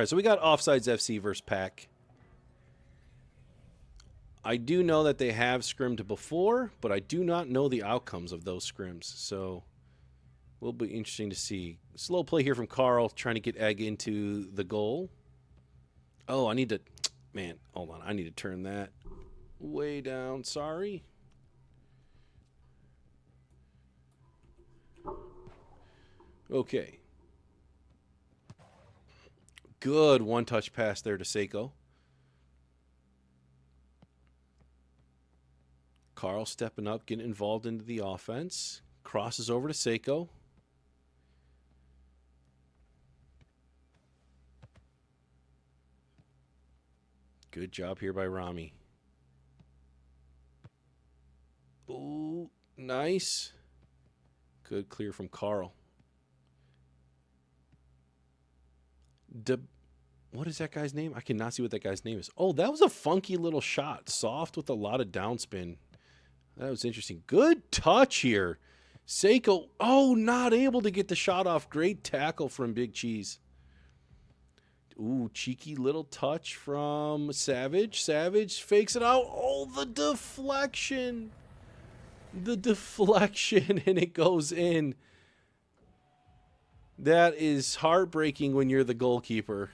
All right, so we got Offsides FC versus PAC. I do know that they have scrimmed before, but I do not know the outcomes of those scrims. So will be interesting to see. Slow play here from Carl, trying to get Egg into the goal. Oh, I need to... Man, hold on. I need to turn that way down. Sorry. Okay. Good one-touch pass there to Seiko. Carl stepping up, getting involved into the offense. Crosses over to Seiko. Good job here by Rami. Ooh, nice. Good clear from Carl. What is that guy's name? I cannot see what that guy's name is. Oh, that was a funky little shot. Soft with a lot of downspin. That was interesting. Good touch here. Seiko, oh, not able to get the shot off. Great tackle from Big Cheese. Ooh, cheeky little touch from Savage. Savage fakes it out. Oh, the deflection. The deflection, and it goes in. That is heartbreaking when you're the goalkeeper.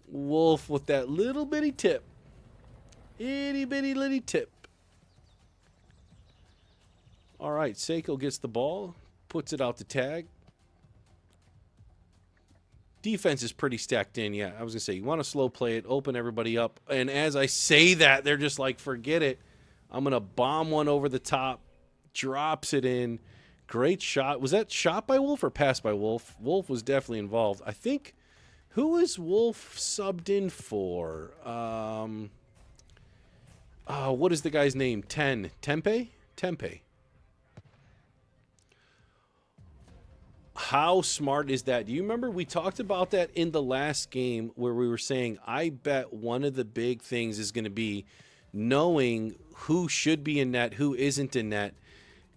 Wolf with that little bitty tip. Itty bitty litty tip. All right, Seiko gets the ball, puts it out to Tag. Defense is pretty stacked in. Yeah, I was going to say, you want to slow play it, open everybody up. And as I say that, they're just like, forget it. I'm going to bomb one over the top. Drops it in. Great shot. Was that shot by Wolf or pass by Wolf? Wolf was definitely involved. I think, who is Wolf subbed in for? What is the guy's name? Tempe? Tempe. How smart is that? Do you remember we talked about that in the last game where we were saying, I bet one of the big things is going to be knowing who should be in net, who isn't in net.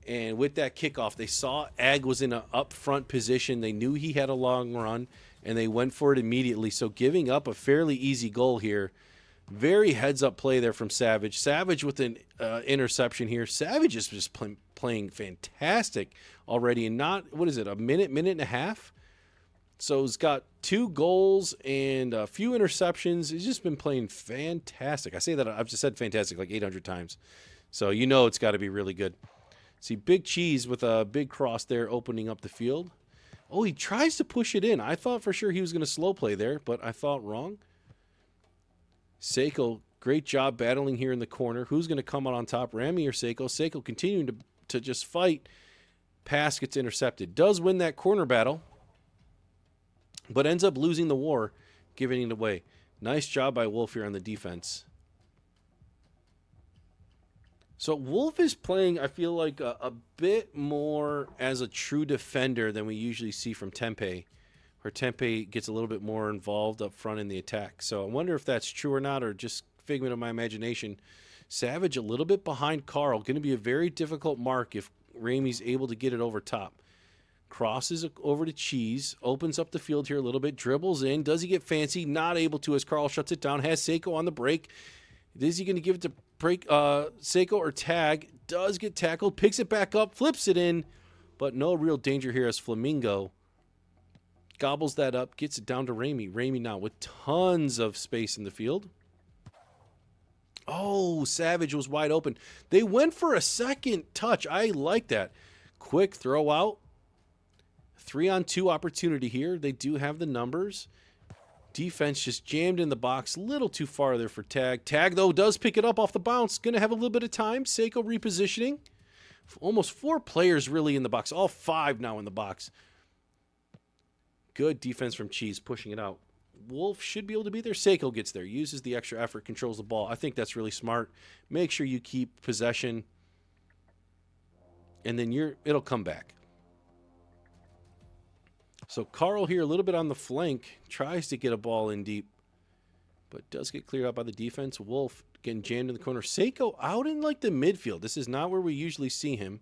And with that kickoff, they saw Ag was in an up front position. They knew he had a long run, and they went for it immediately. So giving up a fairly easy goal here. Very heads-up play there from Savage. Savage with an interception here. Savage is just playing fantastic already. And not, what is it, a minute and a half? So he's got 2 goals and a few interceptions. He's just been playing fantastic. I say that, I've just said fantastic like 800 times. So you know it's got to be really good. See, Big Cheese with a big cross there opening up the field. Oh, he tries to push it in. I thought for sure he was going to slow play there, but I thought wrong. Seiko, great job battling here in the corner. Who's going to come out on top, Rami or Seiko? Seiko continuing to just fight. Pass gets intercepted. Does win that corner battle, but ends up losing the war, giving it away. Nice job by Wolf here on the defense. So Wolf is playing, I feel like, a bit more as a true defender than we usually see from Tempe, where Tempe gets a little bit more involved up front in the attack. So I wonder if that's true or not, or just figment of my imagination. Savage a little bit behind Carl. Going to be a very difficult mark if Ramey's able to get it over top. Crosses over to Cheese. Opens up the field here a little bit. Dribbles in. Does he get fancy? Not able to as Carl shuts it down. Has Seiko on the break. Is he going to give it to Seiko or Tag? Does get tackled. Picks it back up. Flips it in. But no real danger here as Flamingo gobbles that up. Gets it down to Ramey. Ramey now with tons of space in the field. Oh, Savage was wide open. They went for a second touch. I like that. Quick throw out. 3-on-2 opportunity here. They do have the numbers. Defense just jammed in the box. A little too far there for Tag. Tag, though, does pick it up off the bounce. Going to have a little bit of time. Seiko repositioning. Almost 4 players really in the box. All 5 now in the box. Good defense from Cheese, pushing it out. Wolf should be able to be there. Seiko gets there. Uses the extra effort. Controls the ball. I think that's really smart. Make sure you keep possession. And then it'll come back. So Carl here a little bit on the flank. Tries to get a ball in deep. But does get cleared out by the defense. Wolf getting jammed in the corner. Seiko out in like the midfield. This is not where we usually see him.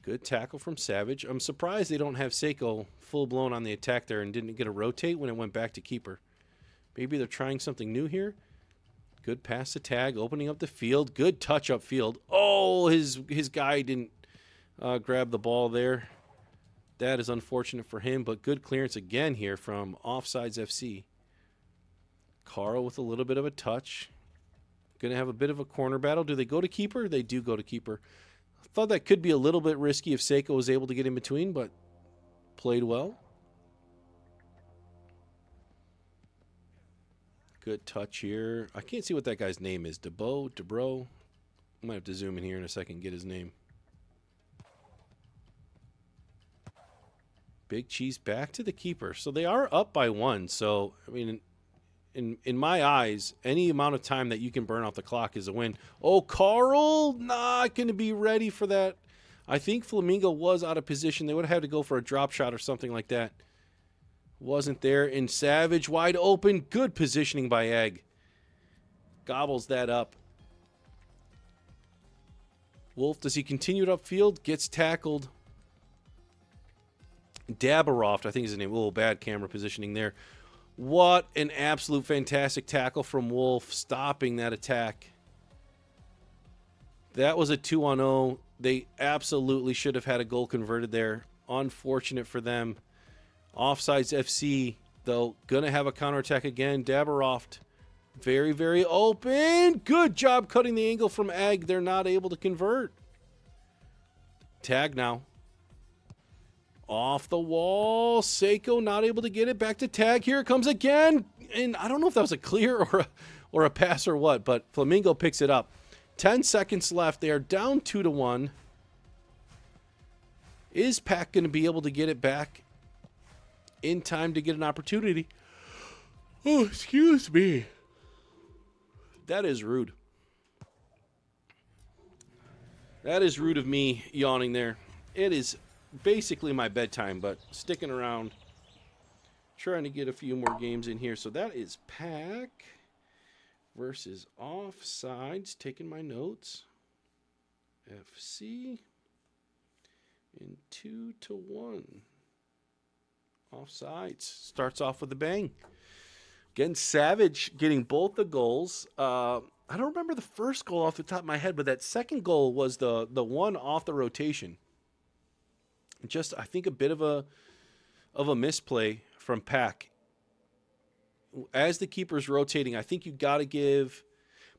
Good tackle from Savage. I'm surprised they don't have Seiko full-blown on the attack there and didn't get a rotate when it went back to keeper. Maybe they're trying something new here. Good pass to Tag, opening up the field. Good touch up field. Oh, his guy didn't grab the ball there. That is unfortunate for him, but good clearance again here from Offsides FC. Carl with a little bit of a touch. Going to have a bit of a corner battle. Do they go to keeper? They do go to keeper. I thought that could be a little bit risky if Seiko was able to get in between, but played well. Good touch here. I can't see what that guy's name is. DeBro? I might have to zoom in here in a second and get his name. Big Cheese back to the keeper. So they are up by 1. So, I mean, in my eyes, any amount of time that you can burn off the clock is a win. Oh, Carl not going to be ready for that. I think Flamingo was out of position. They would have had to go for a drop shot or something like that. Wasn't there. And Savage wide open. Good positioning by Egg. Gobbles that up. Wolf, does he continue it upfield? Gets tackled. Dabaroft, I think is his name. A little bad camera positioning there. What an absolute fantastic tackle from Wolf, stopping that attack. That was a 2-on-0. They absolutely should have had a goal converted there. Unfortunate for them. Offsides FC, though, going to have a counterattack again. Dabaroft, very, very open. Good job cutting the angle from Egg. They're not able to convert. Tag now. Off the wall. Seiko not able to get it. Back to Tag. Here it comes again. And I don't know if that was a clear or a pass or what, but Flamingo picks it up. 10 seconds left. They are down 2-1. Is PAC going to be able to get it back in time to get an opportunity? Oh, excuse me. That is rude. That is rude of me yawning there. It is basically my bedtime, but sticking around, trying to get a few more games in here. So that is PAC versus Offsides. Taking my notes. FC in 2-1. Offsides starts off with a bang. Again, Savage getting both the goals. I don't remember the first goal off the top of my head, but that second goal was the one off the rotation. Just, I think, a bit of a misplay from PAC. As the keeper's rotating, I think you got to give,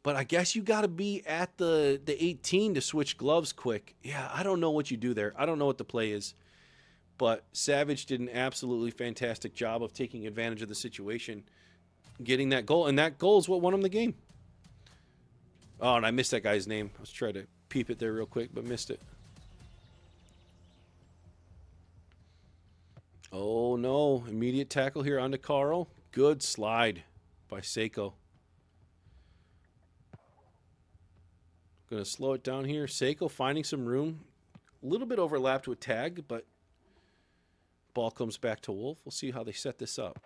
but I guess you got to be at the 18 to switch gloves quick. Yeah, I don't know what you do there. I don't know what the play is. But Savage did an absolutely fantastic job of taking advantage of the situation, getting that goal. And that goal is what won him the game. Oh, and I missed that guy's name. I was trying to peep it there real quick, but missed it. Oh, no. Immediate tackle here onto Carl. Good slide by Seiko. Going to slow it down here. Seiko finding some room. A little bit overlapped with Tag, but ball comes back to Wolf. We'll see how they set this up.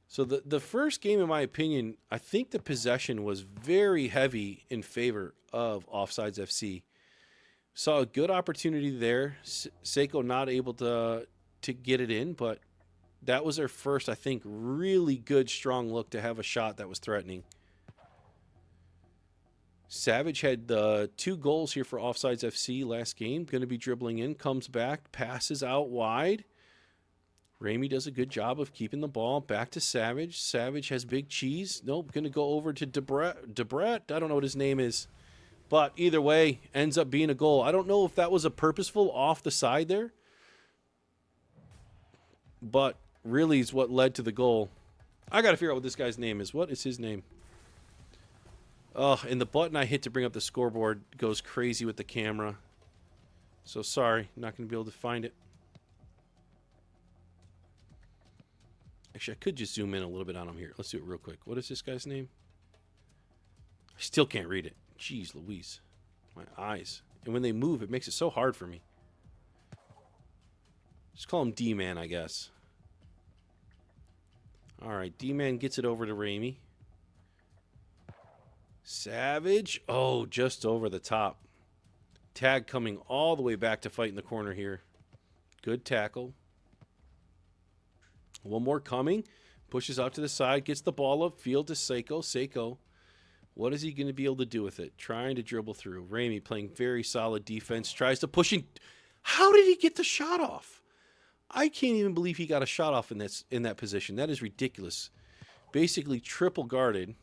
So the first game, in my opinion, I think the possession was very heavy in favor of Offsides FC. Saw a good opportunity there. Seiko not able to get it in, but that was their first, I think, really good, strong look to have a shot that was threatening. Savage had 2 goals here for Offsides FC last game. Going to be dribbling in, comes back, passes out wide. Ramey does a good job of keeping the ball. Back to Savage. Savage has Big Cheese. Nope, going to go over to Debret. I don't know what his name is. But either way, ends up being a goal. I don't know if that was a purposeful off the side there. But really is what led to the goal. I got to figure out what this guy's name is. What is his name? Oh, and the button I hit to bring up the scoreboard goes crazy with the camera. So sorry, not going to be able to find it. Actually, I could just zoom in a little bit on him here. Let's do it real quick. What is this guy's name? I still can't read it. Jeez Louise. My eyes. And when they move, it makes it so hard for me. Just call him D-Man, I guess. All right, D-Man gets it over to Ramey. Savage. Oh, just over the top. Tag coming all the way back to fight in the corner here. Good tackle. One more coming. Pushes out to the side. Gets the ball up field to Seiko. Seiko, what is he going to be able to do with it? Trying to dribble through. Ramey playing very solid defense. Tries to push in. How did he get the shot off? I can't even believe he got a shot off in that position. That is ridiculous. Basically triple guarded.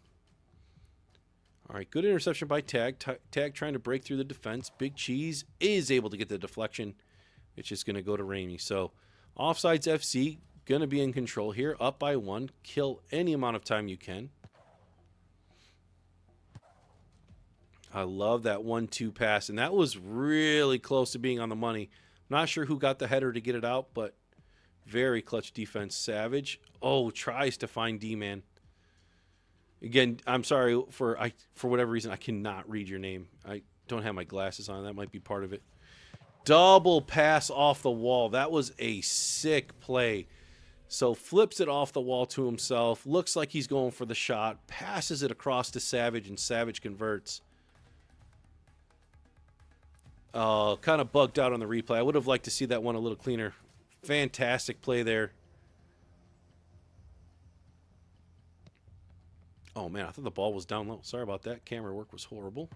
All right, good interception by Tag. Tag trying to break through the defense. Big Cheese is able to get the deflection. It's just going to go to Ramey. So, Offsides FC going to be in control here. Up by 1. Kill any amount of time you can. I love that 1-2 pass. And that was really close to being on the money. Not sure who got the header to get it out, but very clutch defense. Savage. Oh, tries to find D-Man. Again, I'm sorry for whatever reason I cannot read your name. I don't have my glasses on. That might be part of it. Double pass off the wall. That was a sick play. So flips it off the wall to himself. Looks like he's going for the shot. Passes it across to Savage, and Savage converts. Kind of bugged out on the replay. I would have liked to see that one a little cleaner. Fantastic play there. Oh, man, I thought the ball was down low. Sorry about that. Camera work was horrible.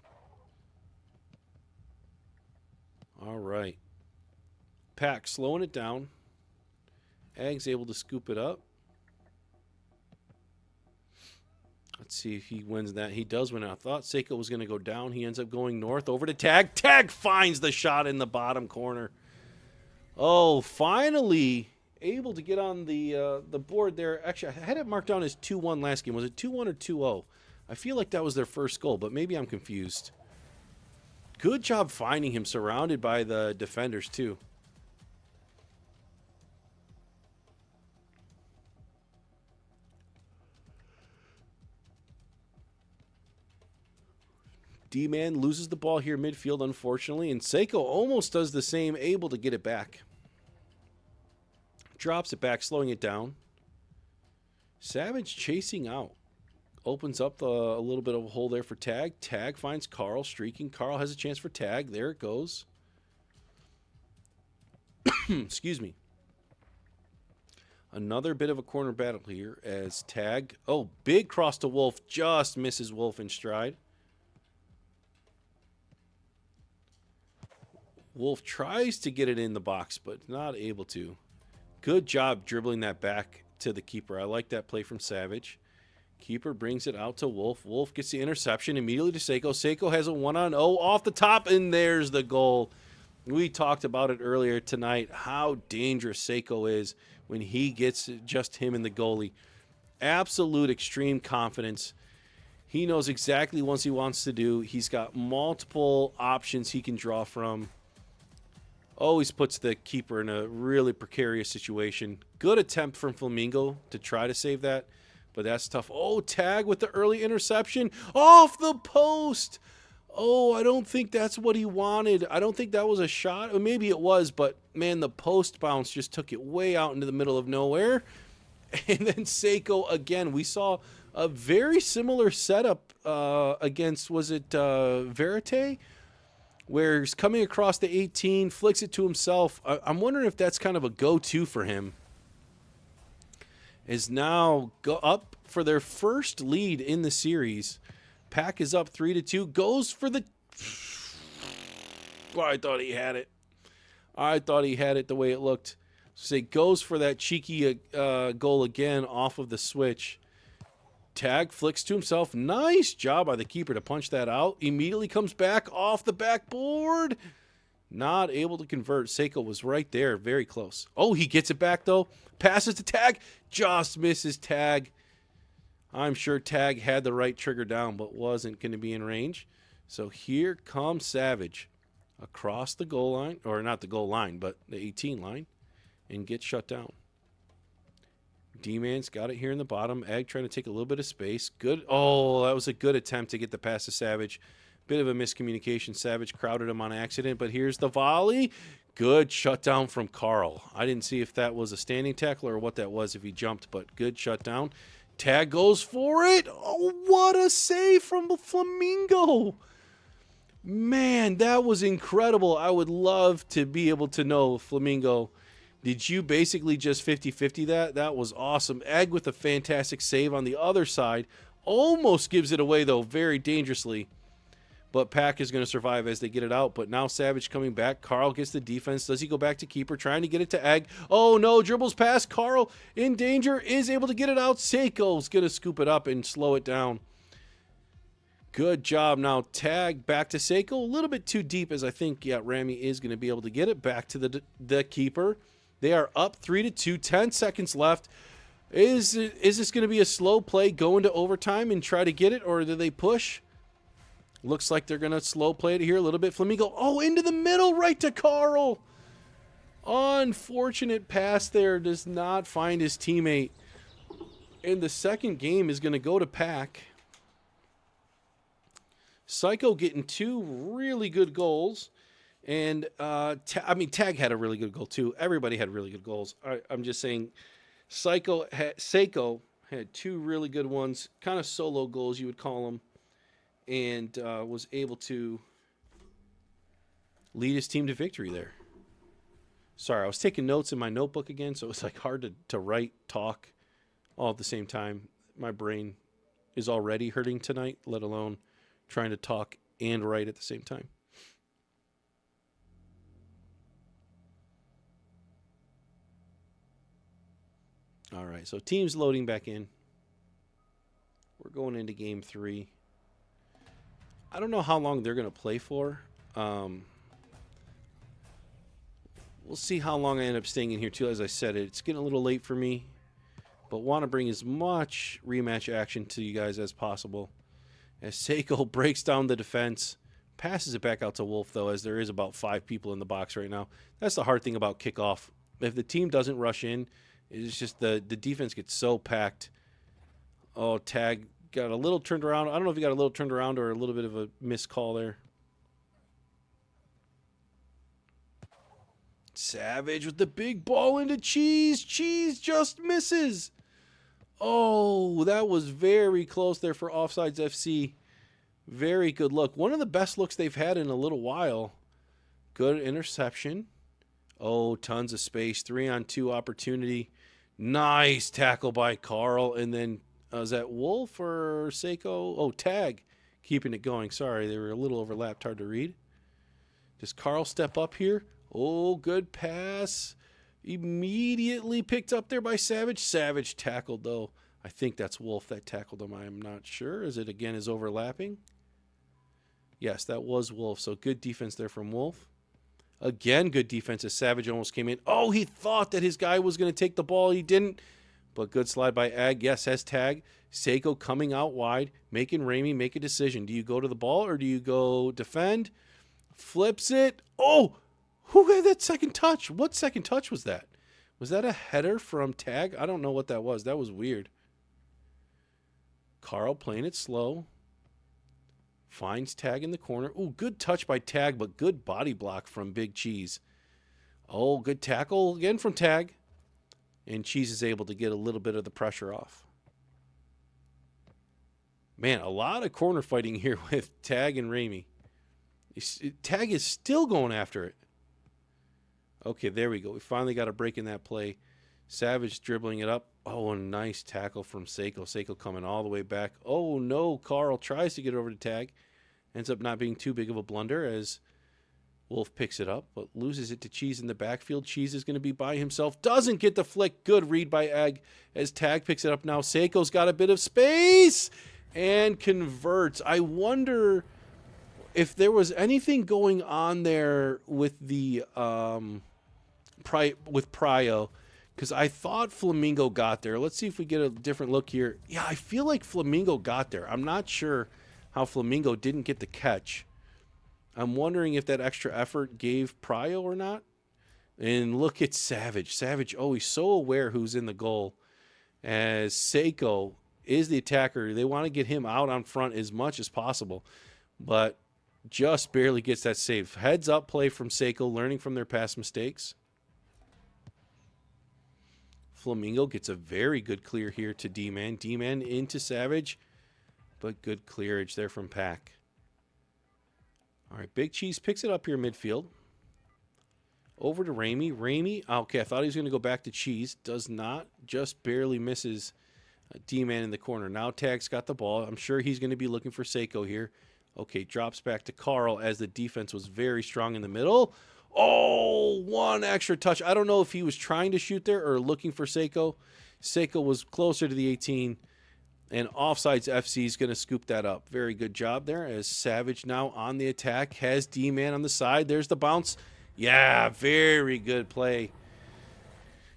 All right. PAC slowing it down. Ag's able to scoop it up. Let's see if he wins that. He does win it. I thought Seiko was going to go down. He ends up going north over to Tag. Tag finds the shot in the bottom corner. Oh, finally able to get on the board there. Actually, I had it marked down as 2-1 last game. Was it 2-1 or 2-0? I feel like that was their first goal, but maybe I'm confused. Good job finding him, surrounded by the defenders, too. D-Man loses the ball here midfield, unfortunately, and Seiko almost does the same, able to get it back. Drops it back, slowing it down. Savage chasing out. Opens up a little bit of a hole there for Tag. Tag finds Carl streaking. Carl has a chance for Tag. There it goes. Excuse me. Another bit of a corner battle here as Tag. Oh, big cross to Wolf. Just misses Wolf in stride. Wolf tries to get it in the box, but not able to. Good job dribbling that back to the keeper. I like that play from Savage. Keeper brings it out to Wolf. Wolf gets the interception immediately to Seiko. Seiko has a 1-on-0 off the top, and there's the goal. We talked about it earlier tonight, how dangerous Seiko is when he gets just him and the goalie. Absolute extreme confidence. He knows exactly what he wants to do. He's got multiple options he can draw from. Always puts the keeper in a really precarious situation. Good attempt from Flamingo to try to save that, but that's tough. Oh, Tag with the early interception. Off the post. Oh, I don't think that's what he wanted. I don't think that was a shot. Or maybe it was, but, man, the post bounce just took it way out into the middle of nowhere. And then Seiko, again, we saw a very similar setup against, was it Verite? Where he's coming across the 18, flicks it to himself. I'm wondering if that's kind of a go-to for him. Is now up for their first lead in the series. PAC is up 3-2. Goes for the... Oh, I thought he had it. I thought he had it the way it looked. So he goes for that cheeky goal again off of the switch. Tag flicks to himself. Nice job by the keeper to punch that out. Immediately comes back off the backboard. Not able to convert. Seiko was right there. Very close. Oh, he gets it back, though. Passes to Tag. Just misses Tag. I'm sure Tag had the right trigger down, but wasn't going to be in range. So here comes Savage across the goal line. Or not the goal line, but the 18 line. And gets shut down. D-Man's got it here in the bottom. Egg trying to take a little bit of space. Good. Oh, that was a good attempt to get the pass to Savage. Bit of a miscommunication. Savage crowded him on accident, but here's the volley. Good shutdown from Carl. I didn't see if that was a standing tackle or what that was if he jumped, but good shutdown. Tag goes for it. Oh, what a save from the Flamingo. Man, that was incredible. I would love to be able to know, Flamingo, did you basically just 50-50 that? That was awesome. Egg with a fantastic save on the other side. Almost gives it away, though, very dangerously. But PAC is going to survive as they get it out. But now Savage coming back. Carl gets the defense. Does he go back to keeper? Trying to get it to Egg. Oh, no. Dribbles past. Carl in danger. Is able to get it out. Seiko's going to scoop it up and slow it down. Good job. Now tag back to Seiko. A little bit too deep, as I think, yeah, Rami is going to be able to get it back to the keeper. They are up 3-2. 10 seconds left. Is this going to be a slow play, go into overtime and try to get it, or do they push? Looks like they're going to slow play it here a little bit. Flamingo, oh, into the middle, right to Carl. Unfortunate pass there. Does not find his teammate. And the second game is going to go to PAC. Psycho getting 2 really good goals. And, Tag had a really good goal too. Everybody had really good goals. I'm just saying Seiko had 2 really good ones. Kind of solo goals, you would call them. And was able to lead his team to victory there. Sorry, I was taking notes in my notebook again, so it was like hard to write, talk, all at the same time. My brain is already hurting tonight, let alone trying to talk and write at the same time. All right, so team's loading back in. We're going into game 3. I don't know how long they're going to play for. We'll see how long I end up staying in here, too. As I said, it's getting a little late for me, but want to bring as much rematch action to you guys as possible. As Seiko breaks down the defense, passes it back out to Wolf, though, as there is about 5 people in the box right now. That's the hard thing about kickoff. If the team doesn't rush in, it's just the defense gets so packed. Oh, Tag got a little turned around. I don't know if he got a little turned around or a little bit of a missed call there. Savage with the big ball into Cheese. Cheese just misses. Oh, that was very close there for Offsides FC. Very good look. One of the best looks they've had in a little while. Good interception. Oh, tons of space. 3-on-2 opportunity. Nice tackle by Carl. And then, is that Wolf or Seiko? Oh, Tag keeping it going. Sorry, they were a little overlapped. Hard to read. Does Carl step up here? Oh, good pass. Immediately picked up there by Savage. Savage tackled, though. I think that's Wolf that tackled him. I am not sure. Is it, again, is overlapping? Yes, that was Wolf. So good defense there from Wolf. Again, good defense as Savage almost came in. Oh, he thought that his guy was going to take the ball. He didn't. But good slide by Ag. Yes, has Tag. Seiko coming out wide, making Ramey make a decision. Do you go to the ball or do you go defend? Flips it. Oh, who had that second touch? What second touch was that? Was that a header from Tag? I don't know what that was. That was weird. Carl playing it slow. Finds Tag in the corner. Ooh, good touch by Tag, but good body block from Big Cheese. Oh, good tackle again from Tag. And Cheese is able to get a little bit of the pressure off. Man, a lot of corner fighting here with Tag and Ramey. Tag is still going after it. Okay, there we go. We finally got a break in that play. Savage dribbling it up. Oh, a nice tackle from Seiko. Seiko coming all the way back. Oh, no. Carl tries to get over to Tag. Ends up not being too big of a blunder as Wolf picks it up, but loses it to Cheese in the backfield. Cheese is going to be by himself. Doesn't get the flick. Good read by Egg as Tag picks it up now. Seiko's got a bit of space and converts. I wonder if there was anything going on there with the with Prio, because I thought Flamingo got there. Let's see if we get a different look here. Yeah, I feel like Flamingo got there. I'm not sure how Flamingo didn't get the catch. I'm wondering if that extra effort gave Prio or not. And look at Savage. Savage, oh, he's so aware who's in the goal. As Seiko is the attacker, they want to get him out on front as much as possible. But just barely gets that save. Heads up play from Seiko, learning from their past mistakes. Flamingo gets a very good clear here to D-Man. D-Man into Savage, but good clearage there from PAC. All right, Big Cheese picks it up here midfield. Over to Ramey. Ramey, okay, I thought he was going to go back to Cheese. Does not. Just barely misses D-man in the corner. Now Tag's got the ball. I'm sure he's going to be looking for Seiko here. Okay, drops back to Carl as the defense was very strong in the middle. Oh, one extra touch. I don't know if he was trying to shoot there or looking for Seiko. Seiko was closer to the 18, and Offsides FC is going to scoop that up. Very good job there as Savage now on the attack. Has D-man on the side. There's the bounce. Yeah, very good play.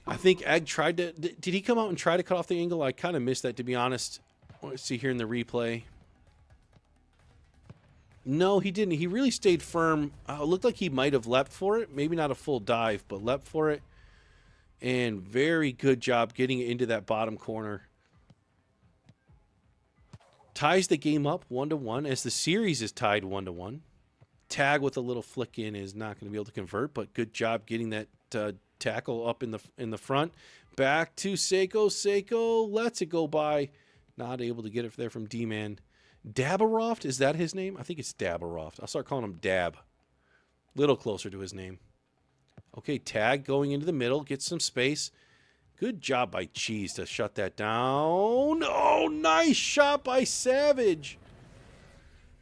I think Egg tried to... Did he come out and try to cut off the angle? I kind of missed that, to be honest. Let's see here in the replay. No, he didn't. He really stayed firm. It looked like he might have leapt for it. Maybe not a full dive, but leapt for it. And very good job getting it into that bottom corner. Ties the game up 1-1 as the series is tied 1-1. Tag with a little flick in is not going to be able to convert, but good job getting that tackle up in the front. Back to Seiko. Seiko lets it go by. Not able to get it there from D-Man. Dabaroft, is that his name? I think it's Dabaroft. I'll start calling him Dab. Little closer to his name. Okay, Tag going into the middle. Gets some space. Good job by Cheese to shut that down. Oh, nice shot by Savage.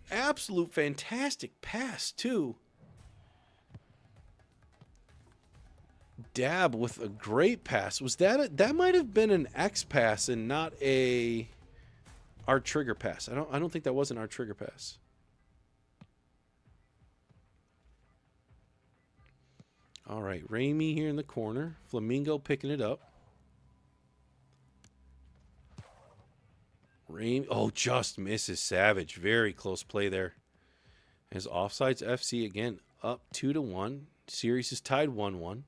Absolute fantastic pass, too. Dab with a great pass. Was that might have been an X pass and not a our trigger pass. I don't think that was an our trigger pass. All right, Ramey here in the corner. Flamingo picking it up. Oh, just misses Savage. Very close play there. As Offsides FC again up 2-1. Series is tied 1-1.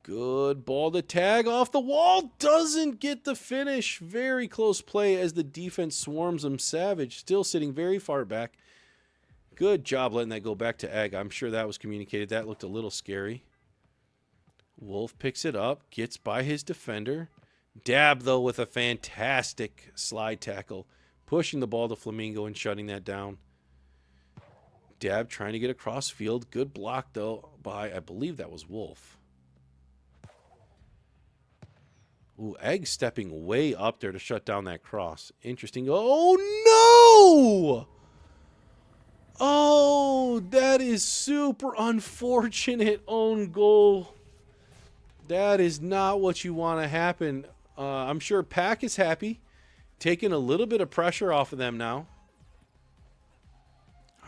Good ball to Tag off the wall. Doesn't get the finish. Very close play as the defense swarms him. Savage still sitting very far back. Good job letting that go back to Egg. I'm sure that was communicated. That looked a little scary. Wolf picks it up. Gets by his defender. Dab, though, with a fantastic slide tackle. Pushing the ball to Flamingo and shutting that down. Dab trying to get across field. Good block, though, by, I believe that was Wolf. Ooh, Egg stepping way up there to shut down that cross. Interesting. Oh, no! Oh, that is super unfortunate own goal. That is not what you want to happen. I'm sure PAC is happy. Taking a little bit of pressure off of them now.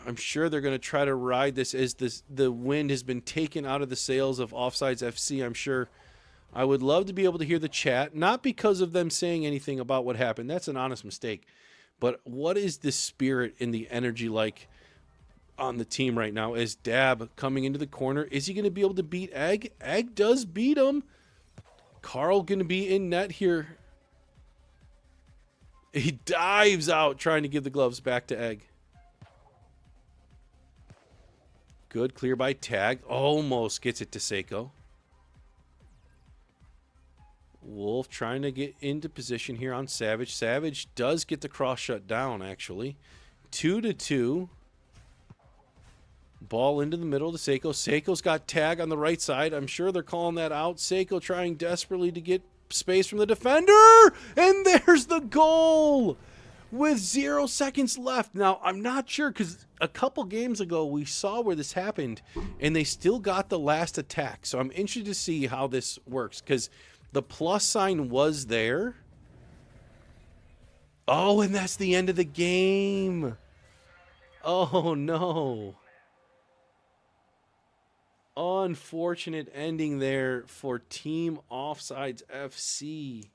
I'm sure they're going to try to ride this as the wind has been taken out of the sails of Offsides FC. I'm sure. I would love to be able to hear the chat, not because of them saying anything about what happened. That's an honest mistake. But what is the spirit and the energy like on the team right now as Dab coming into the corner? Is he going to be able to beat Egg? Egg does beat him. Carl going to be in net here. He dives out trying to give the gloves back to Egg. Good clear by Tag. Almost gets it to Seiko. Wolf trying to get into position here on Savage. Savage does get the cross shut down, actually. 2-2. Ball into the middle to Seiko. Seiko's got Tag on the right side. I'm sure they're calling that out. Seiko trying desperately to get space from the defender. And there's the goal with 0 seconds left. Now, I'm not sure because a couple games ago we saw where this happened and they still got the last attack. So I'm interested to see how this works because the plus sign was there. Oh, and that's the end of the game. Oh, no. Unfortunate ending there for Team Offsides FC.